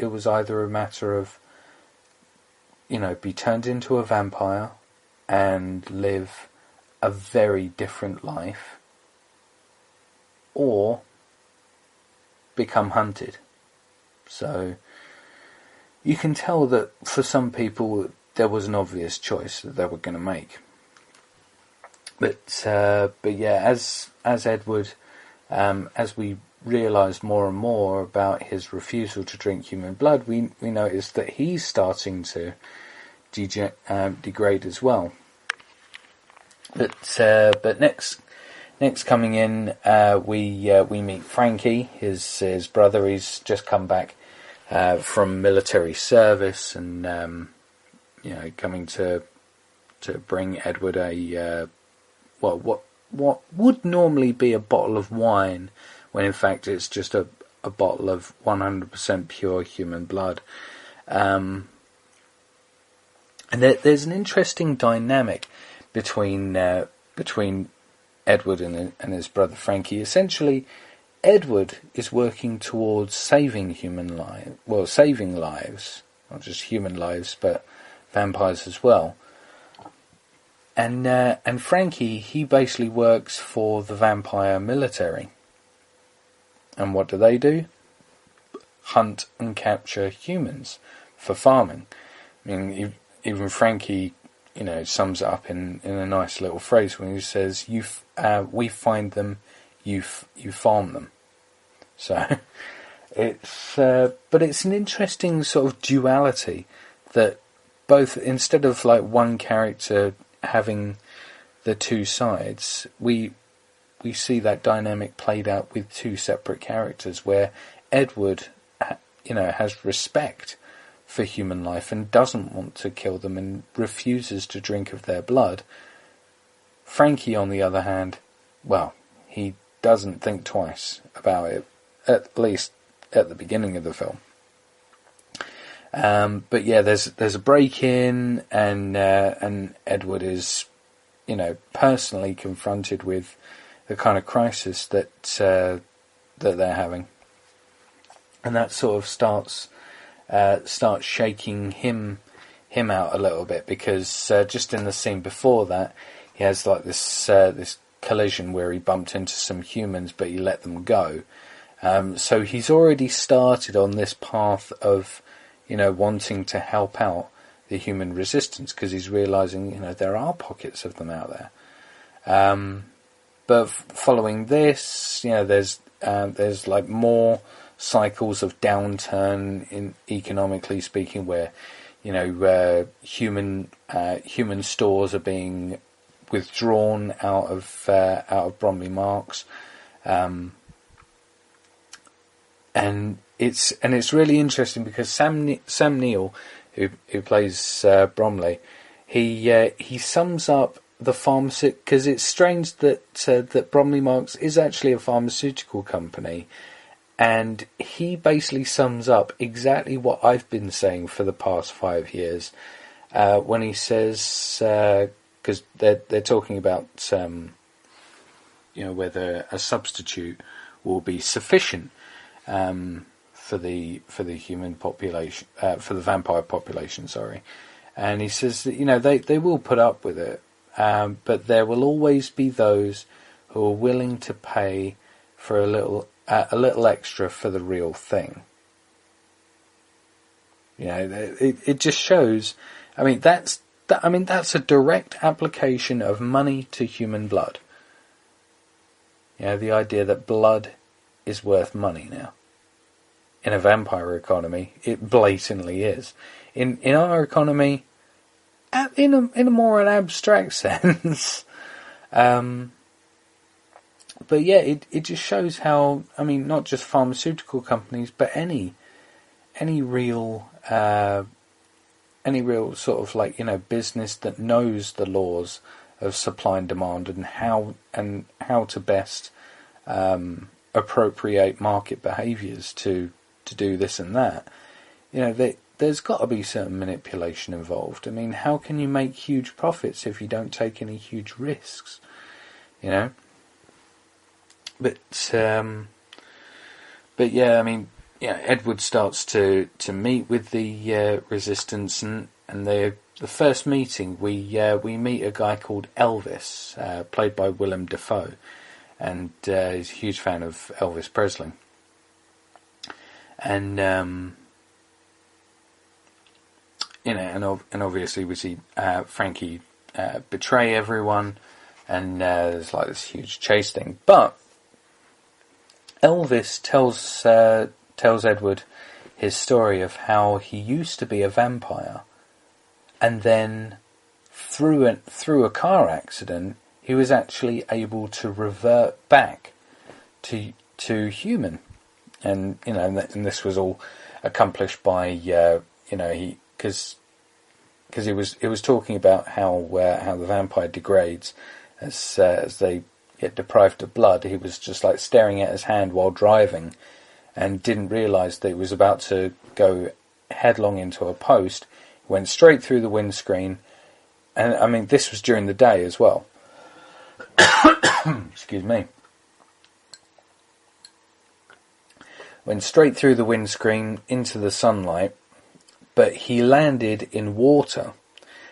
it was either a matter of, be turned into a vampire and live a very different life, or become hunted. So you can tell that for some people there was an obvious choice that they were going to make. But yeah, as Edward, as we realised more and more about his refusal to drink human blood, we noticed that he's starting to degrade as well. But next coming in, we meet Frankie, his brother. He's just come back from military service, and coming to bring Edward a what would normally be a bottle of wine, when in fact it's just a bottle of 100% pure human blood. And there's an interesting dynamic between Edward and his brother Frankie. Essentially, Edward is working towards saving saving lives, not just human lives, but vampires as well. And Frankie, he basically works for the vampire military. And what do? Hunt and capture humans for farming. I mean, even Frankie, sums it up in a nice little phrase when he says, we find them, you farm them. So but it's an interesting sort of duality that both, instead of like one character having the two sides, we see that dynamic played out with two separate characters, where Edward, has respect for human life and doesn't want to kill them and refuses to drink of their blood. Frankie, on the other hand, he doesn't think twice about it, at least at the beginning of the film. But yeah, there's a break-in, and Edward is, personally confronted with the kind of crisis that they're having, and that sort of starts shaking him out a little bit, because just in the scene before that, he has like this collision where he bumped into some humans, but he let them go. So he's already started on this path of, wanting to help out the human resistance, because he's realising, there are pockets of them out there. But following this, there's like more cycles of downturn, in economically speaking, where human stores are being withdrawn out of Bromley Marks, and it's really interesting because Sam Neill, who plays Bromley, he sums up the pharmaceutical, because it's strange that Bromley Marks is actually a pharmaceutical company, and he basically sums up exactly what I've been saying for the past 5 years, when he says, because they're talking about whether a substitute will be sufficient for the human population, for the vampire population, sorry. And he says that they will put up with it, but there will always be those who are willing to pay for a little extra for the real thing. It just shows. I mean, that's a direct application of money to human blood. The idea that blood is worth money now. In a vampire economy, it blatantly is. In our economy, in a more abstract sense. But yeah, it just shows how, not just pharmaceutical companies, but any real sort of like, business that knows the laws of supply and demand, and how to best appropriate market behaviours to do this and that. There's got to be certain manipulation involved. How can you make huge profits if you don't take any huge risks? But yeah, Edward starts to meet with the resistance, and the first meeting we meet a guy called Elvis, played by Willem Dafoe, and he's a huge fan of Elvis Presley, and and obviously we see Frankie betray everyone, and there's like this huge chase thing. But Elvis tells Edward his story of how he used to be a vampire, and then through a car accident he was actually able to revert back to human, and and this was all accomplished by because he was talking about how the vampire degrades as they get deprived of blood. He was just like staring at his hand while driving, and didn't realise that he was about to go headlong into a post. Went straight through the windscreen, and I mean this was during the day as well. Excuse me. Went straight through the windscreen into the sunlight, but he landed in water,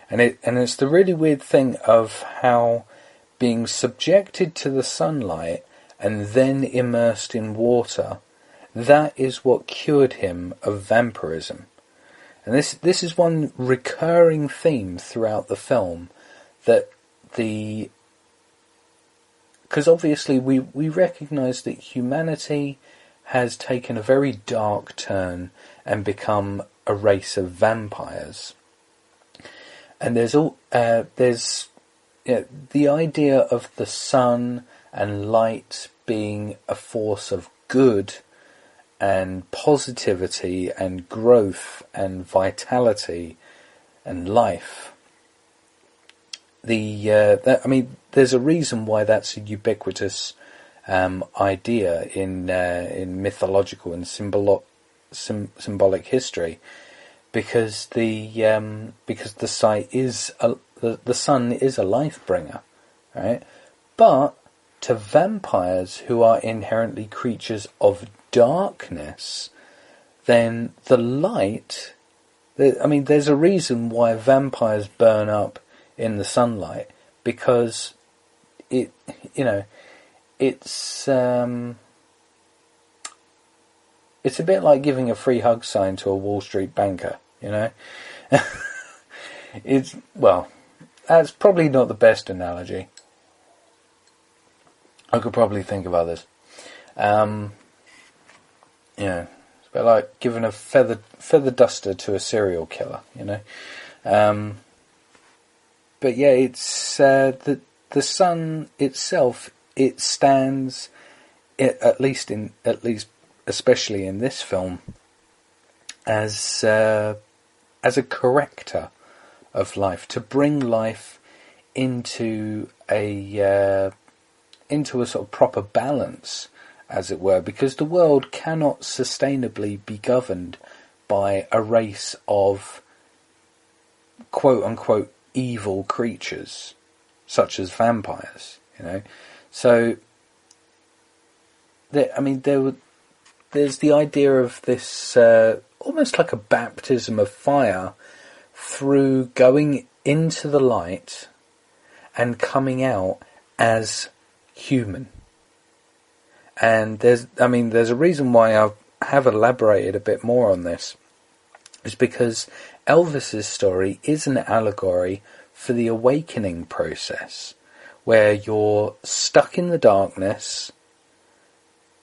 and it's the really weird thing of how being subjected to the sunlight and then immersed in water, that is what cured him of vampirism. And this is one recurring theme throughout the film, that because obviously we recognise that humanity has taken a very dark turn and become a race of vampires. And there's the idea of the sun and light being a force of good and positivity and growth and vitality and life. There's a reason why that's a ubiquitous idea in mythological and symbolic history, because the sun is a life bringer, right? But to vampires, who are inherently creatures of darkness, then the light. There's a reason why vampires burn up in the sunlight, because it's a bit like giving a free hug sign to a Wall Street banker, that's probably not the best analogy. I could probably think of others. It's a bit like giving a feather duster to a serial killer, But yeah, it's the sun itself. It stands, especially in this film, as a corrector of life, to bring life into a sort of proper balance, as it were, because the world cannot sustainably be governed by a race of quote unquote evil creatures such as vampires, So there's the idea of this almost like a baptism of fire through going into the light and coming out as human. And there's a reason why I have elaborated a bit more on this, is because Elvis's story is an allegory for the awakening process, where you're stuck in the darkness,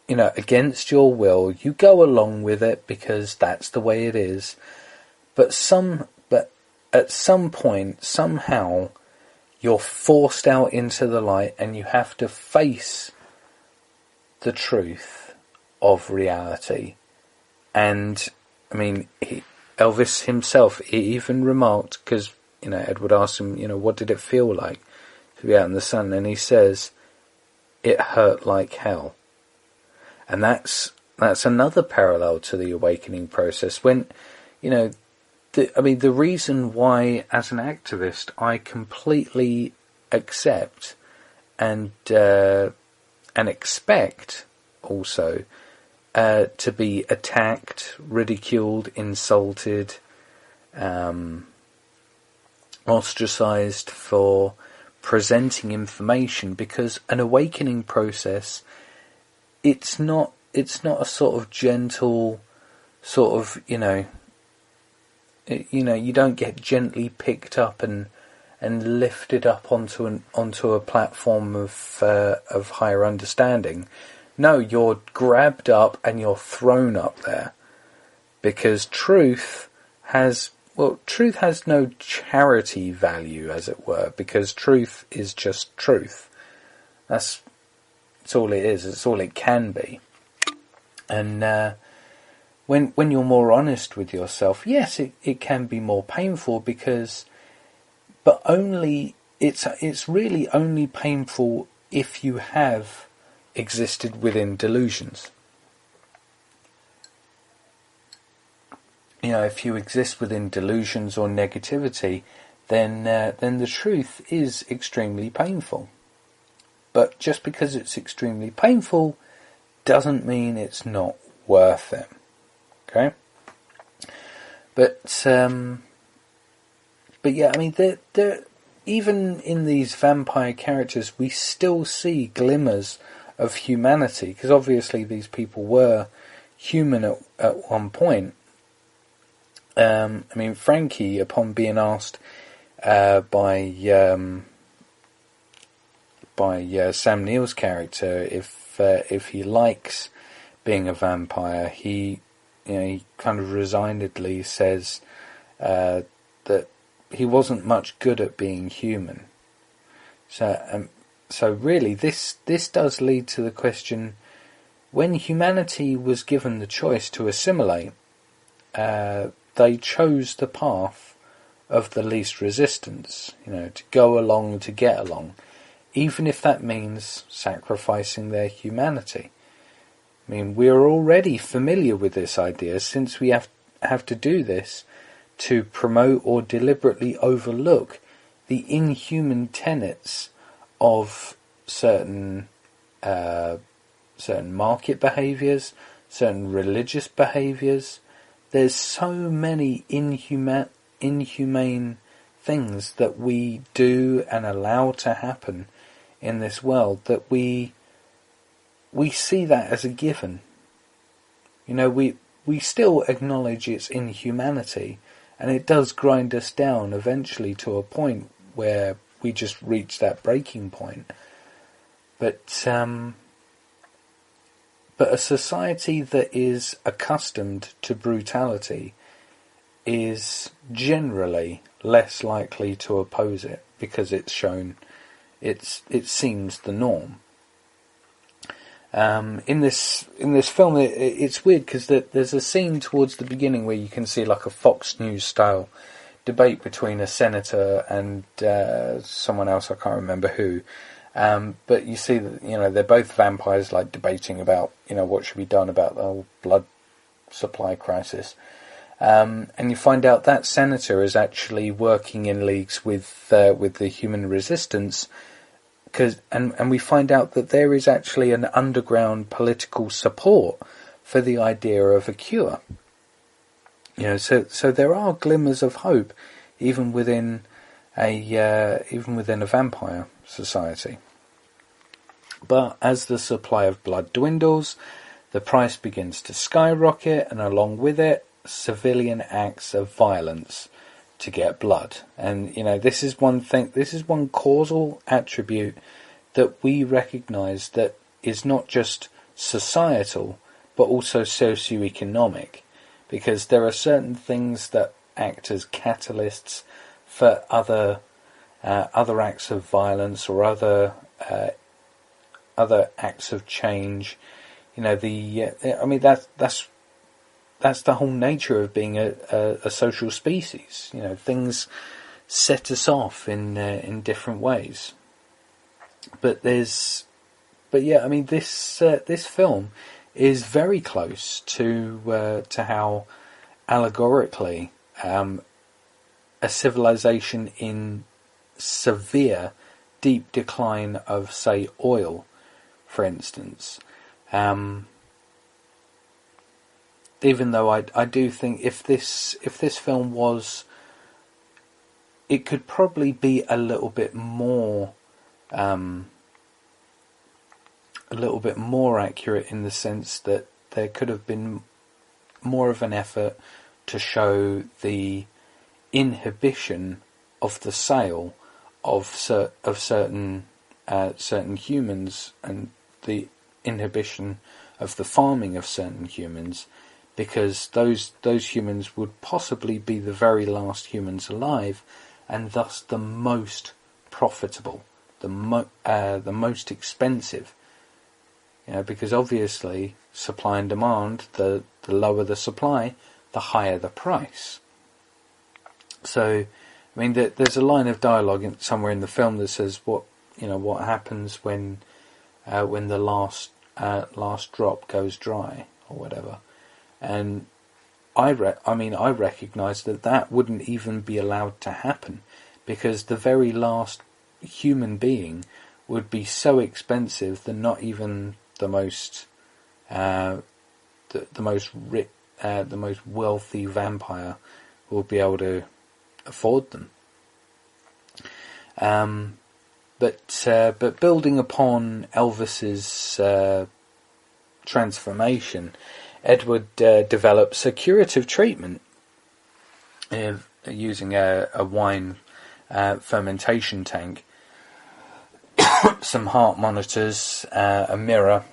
against your will. You go along with it because that's the way it is. But at some point, somehow, you're forced out into the light, and you have to face the truth of reality. And Elvis himself, he even remarked, because Edward asked him, what did it feel like to be out in the sun? And he says, it hurt like hell. And that's another parallel to the awakening process. When, the reason why, as an activist, I completely accept and expect also to be attacked, ridiculed, insulted, ostracized for presenting information, because an awakening process, it's not a sort of gentle sort of, you don't get gently picked up and lifted up onto a platform of higher understanding. No, you're grabbed up and you're thrown up there, because truth has no charity value, as it were, because truth is just truth. That's all it is. It's all it can be. And when you're more honest with yourself, yes, it can be more painful, but it's really only painful if you have existed within delusions. If you exist within delusions or negativity, then the truth is extremely painful. But just because it's extremely painful doesn't mean it's not worth it. Okay? But yeah, I mean, there even in these vampire characters, we still see glimmers of humanity, because obviously these people were human at one point. I mean, Frankie, upon being asked by Sam Neill's character if he likes being a vampire, he kind of resignedly says that he wasn't much good at being human. So really, this does lead to the question: when humanity was given the choice to assimilate, they chose the path of the least resistance, to go along, to get along, even if that means sacrificing their humanity. I mean, we're already familiar with this idea, since we have to do this to promote or deliberately overlook the inhuman tenets of certain market behaviours, certain religious behaviours. There's so many inhumane things that we do and allow to happen in this world that we see that as a given. We still acknowledge its inhumanity, and it does grind us down eventually to a point where we just reach that breaking point. But a society that is accustomed to brutality is generally less likely to oppose it, because it seems the norm. In this film, it's weird, because there's a scene towards the beginning where you can see like a Fox News style debate between a senator and someone else, I can't remember who. But you see that they're both vampires, like debating about what should be done about the whole blood supply crisis. And you find out that senator is actually working in leagues with the human resistance, and we find out that there is actually an underground political support for the idea of a cure. So there are glimmers of hope even within a vampire society. But as the supply of blood dwindles, the price begins to skyrocket, and along with it, civilian acts of violence to get blood. And this is one causal attribute that we recognise that is not just societal but also socio-economic, because there are certain things that act as catalysts for other acts of violence or other acts of change. That's the whole nature of being a social species. Things set us off in different ways. But this film is very close to how allegorically a civilization in severe, deep decline of, say, oil, for instance, even though I do think if this film was, it could probably be a little bit more accurate, in the sense that there could have been more of an effort to show the inhibition of the sale of certain humans, and the inhibition of the farming of certain humans, because those humans would possibly be the very last humans alive, and thus the most profitable, the most expensive. Because obviously supply and demand, the lower the supply, the higher the price. So, I mean, there's a line of dialogue somewhere in the film that says what happens when the last drop goes dry, or whatever. And I recognise that wouldn't even be allowed to happen, because the very last human being would be so expensive that not even the most wealthy vampire will be able to afford them. But building upon Elvis's transformation, Edward develops a curative treatment using a wine fermentation tank, some heart monitors, a mirror,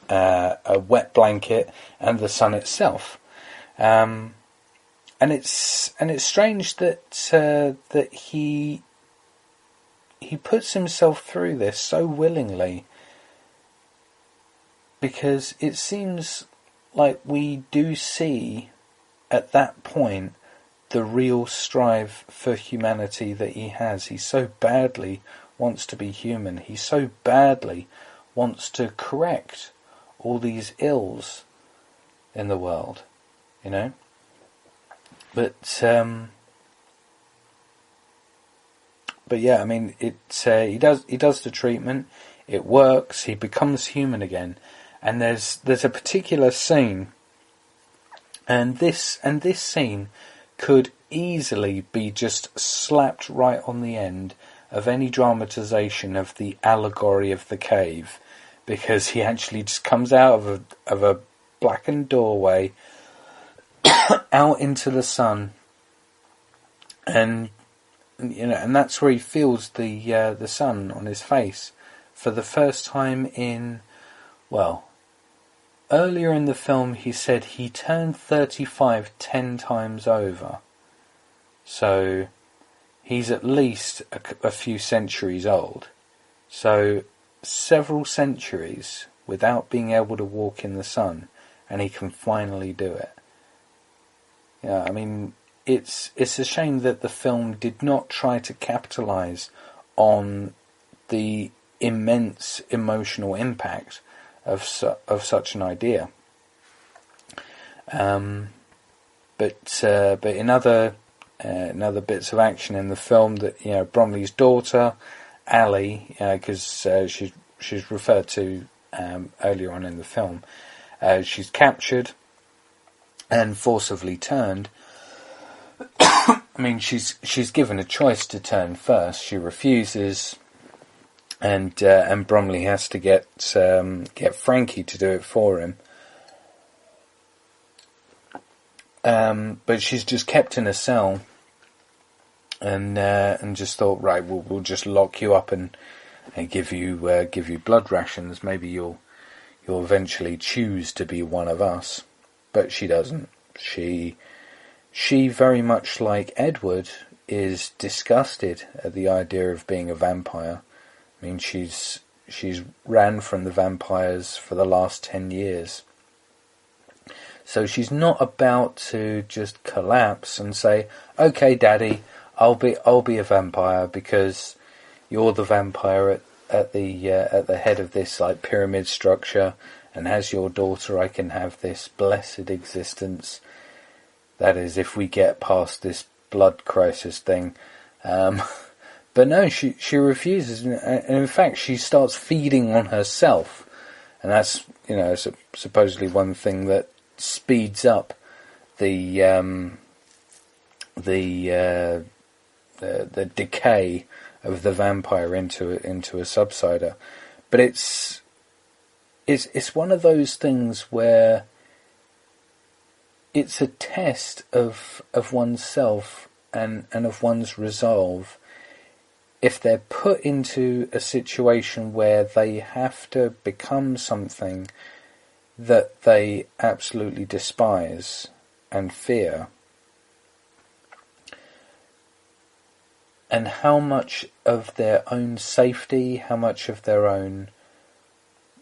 a wet blanket, and the sun itself. And it's strange that he puts himself through this so willingly, because it seems like we do see at that point the real strive for humanity that he has. He so badly wants to be human. He so badly wants to correct all these ills in the world, But yeah, I mean, he does the treatment. It works. He becomes human again, and there's a particular scene, and this scene could easily be just slapped right on the end of any dramatisation of the allegory of the cave, because he actually just comes out of a blackened doorway out into the sun, and that's where he feels the sun on his face for the first time earlier in the film he said he turned 35 10 times over. So he's at least a few centuries old. So several centuries without being able to walk in the sun, and he can finally do it. Yeah, I mean, it's a shame that the film did not try to capitalise on the immense emotional impact of such an idea. But in other bits of action in the film, that Bromley's daughter, Ali, because she's referred to earlier on in the film, she's captured and forcibly turned. I mean, she's given a choice to turn first. She refuses, and Bromley has to get Frankie to do it for him. But she's just kept in a cell, and just thought, right, we'll just lock you up and give you blood rations. Maybe you'll eventually choose to be one of us. But she doesn't. She very much like Edward is disgusted at the idea of being a vampire. I mean, she's ran from the vampires for the last 10 years. So she's not about to just collapse and say, "Okay, Daddy, I'll be a vampire because you're the vampire at the head of this like pyramid structure, and as your daughter, I can have this blessed existence. That is, if we get past this blood crisis thing." But no, she refuses, and in fact, she starts feeding on herself, and that's supposedly one thing that speeds up the decay of the vampire into a subsider. But it's one of those things where it's a test of oneself and of one's resolve. If they're put into a situation where they have to become something that they absolutely despise and fear, and how much of their own safety, how much of their own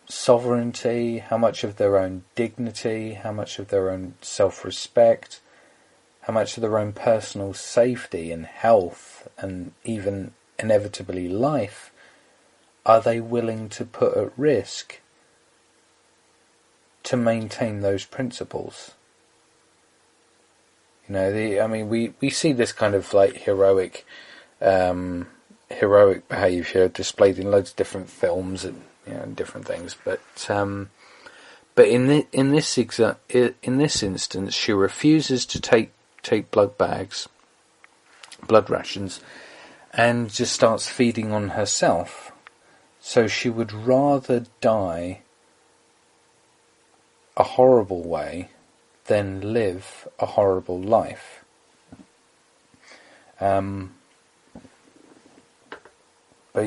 sovereignty, how much of their own dignity, how much of their own self-respect, how much of their own personal safety and health, and even inevitably life, are they willing to put at risk to maintain those principles? You know, we see this kind of like heroic behaviour displayed in loads of different films and, you know, different things, but in this instance, she refuses to take blood rations, and just starts feeding on herself. So she would rather die a horrible way than live a horrible life. But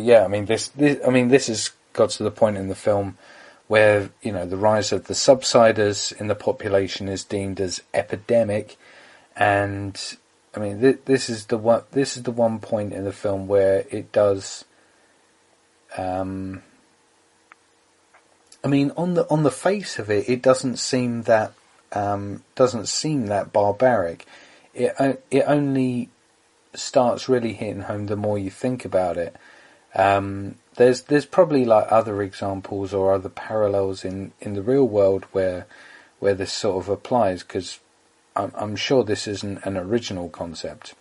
yeah, this has got to the point in the film where, you know, the rise of the subsiders in the population is deemed as epidemic, and this is the one point in the film where it does. On the face of it, it doesn't seem that barbaric. It only starts really hitting home the more you think about it. There's probably like other examples or other parallels in the real world where this sort of applies, because I'm sure this isn't an original concept.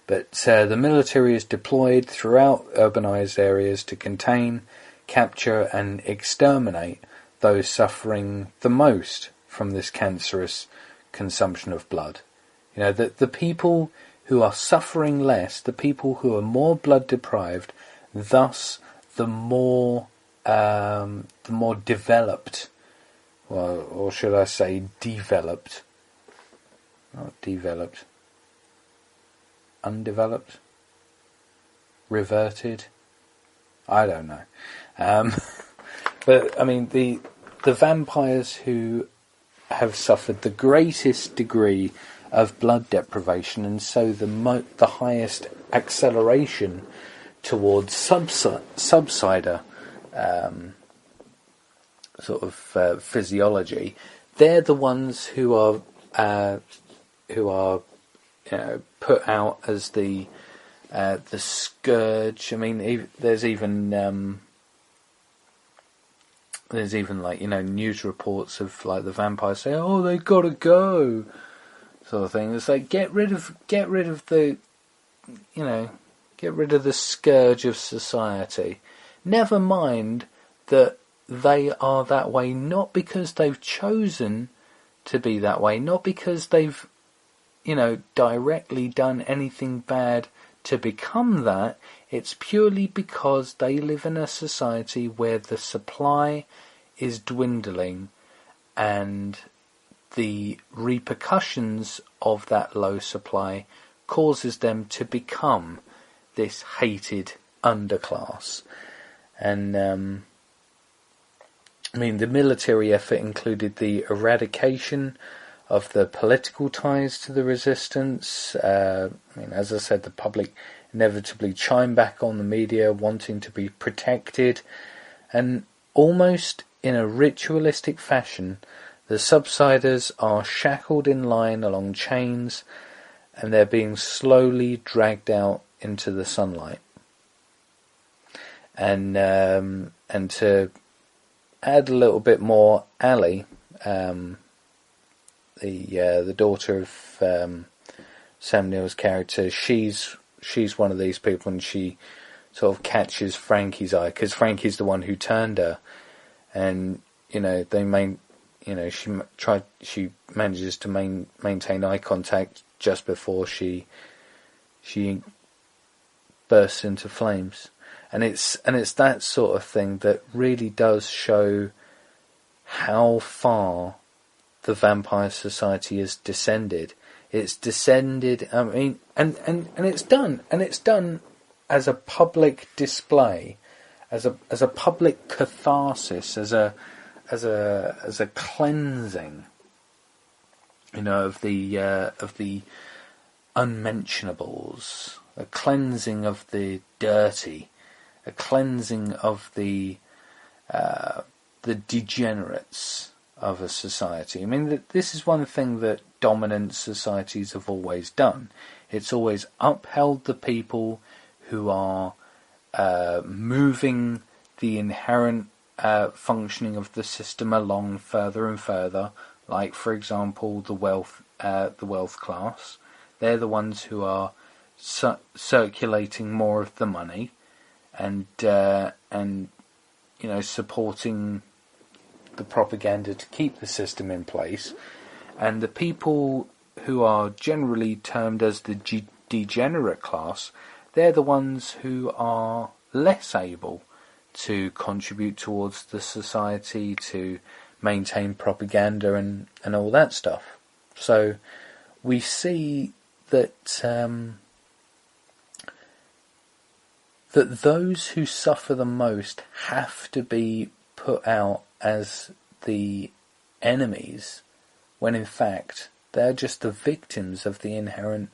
But the military is deployed throughout urbanized areas to contain, capture and exterminate those suffering the most from this cancerous consumption of blood. You know, the people who are suffering less, the people who are more blood deprived, thus the more developed, or should I say developed? Not developed. Undeveloped? Reverted? I don't know. But the vampires who have suffered the greatest degree of blood deprivation, and so the highest acceleration towards subsider physiology, they're the ones who are put out as the scourge. There's even like, you know, news reports of like the vampires saying, "Oh, they gotta go," sort of thing. It's like get rid of the scourge of society. Never mind that they are that way not because they've chosen to be that way, not because they've, you know, directly done anything bad to become that. It's purely because they live in a society where the supply is dwindling, and the repercussions of that low supply causes them to become this hated underclass. And the military effort included the eradication of the political ties to the resistance. As I said, the public inevitably chime back on the media wanting to be protected, and almost in a ritualistic fashion, the subsiders are shackled in line along chains, and they're being slowly dragged out into the sunlight. And to add a little bit more, Ali, the daughter of Sam Neill's character, she's one of these people, and she sort of catches Frankie's eye, because Frankie's the one who turned her, and she manages to maintain eye contact just before she bursts into flames. And it's that sort of thing that really does show how far the vampire society has descended. It's descended, I mean, and it's done as a public display, as a public catharsis, as a cleansing, of the unmentionables, a cleansing of the dirty, a cleansing of the degenerates of a society. I mean, this is one thing that dominant societies have always done. It's always upheld the people who are moving the inherent functioning of the system along further and further. Like, for example, the wealth class. They're the ones who are circulating more of the money, and supporting the propaganda to keep the system in place. And the people who are generally termed as the degenerate class, they're the ones who are less able to contribute towards the society, to maintain propaganda and all that stuff. So we see that that those who suffer the most have to be put out as the enemies, when in fact they're just the victims of the inherent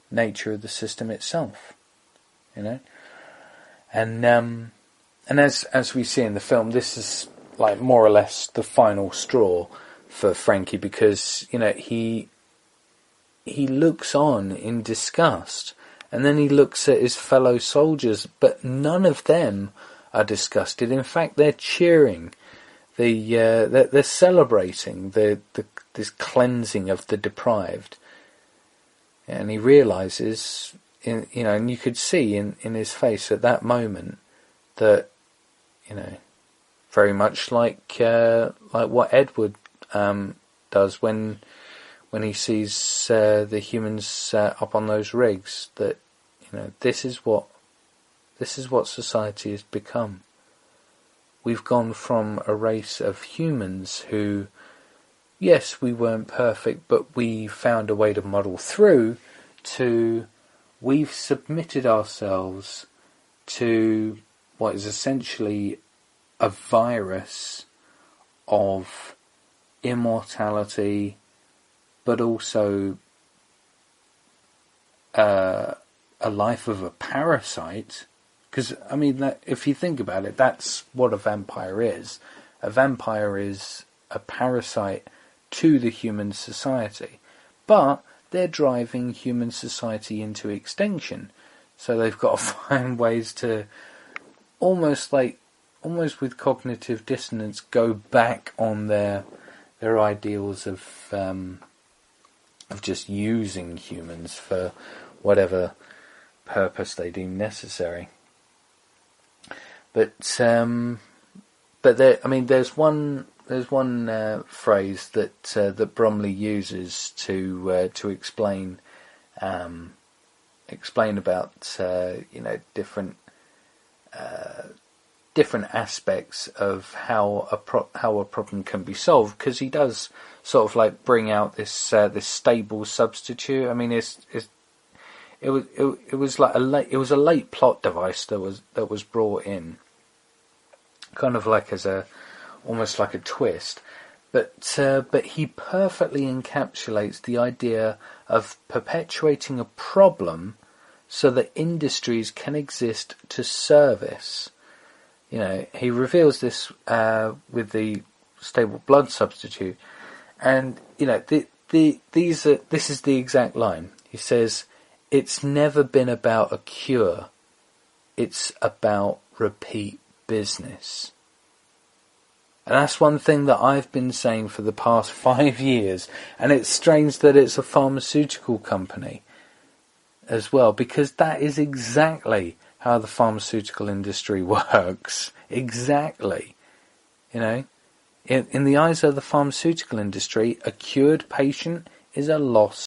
nature of the system itself, And as we see in the film, this is like more or less the final straw for Frankie, because he looks on in disgust, and then he looks at his fellow soldiers, but none of them are disgusted. In fact, they're cheering. They're celebrating this cleansing of the deprived, and he realizes, and you could see in his face at that moment that, very much like what Edward does when he sees the humans up on those rigs, that this is what society has become. We've gone from a race of humans who, yes, we weren't perfect, but we found a way to muddle through, to we've submitted ourselves to what is essentially a virus of immortality, but also a life of a parasite. Because, I mean, if you think about it, that's what a vampire is. A vampire is a parasite to the human society. But they're driving human society into extinction. So they've got to find ways to almost with cognitive dissonance, go back on their ideals of just using humans for whatever purpose they deem necessary. But there's one phrase that Bromley uses to explain about different aspects of how a problem can be solved, because he does sort of like bring out this stable substitute. I mean, it was a late plot device that was brought in, kind of like as almost like a twist, but he perfectly encapsulates the idea of perpetuating a problem so that industries can exist to service. He reveals this with the stable blood substitute, and this is the exact line. He says, "It's never been about a cure; it's about repeat business." And that's one thing that I've been saying for the past 5 years, and it's strange that it's a pharmaceutical company as well, because that is exactly how the pharmaceutical industry works. Exactly. In the eyes of the pharmaceutical industry, a cured patient is a loss.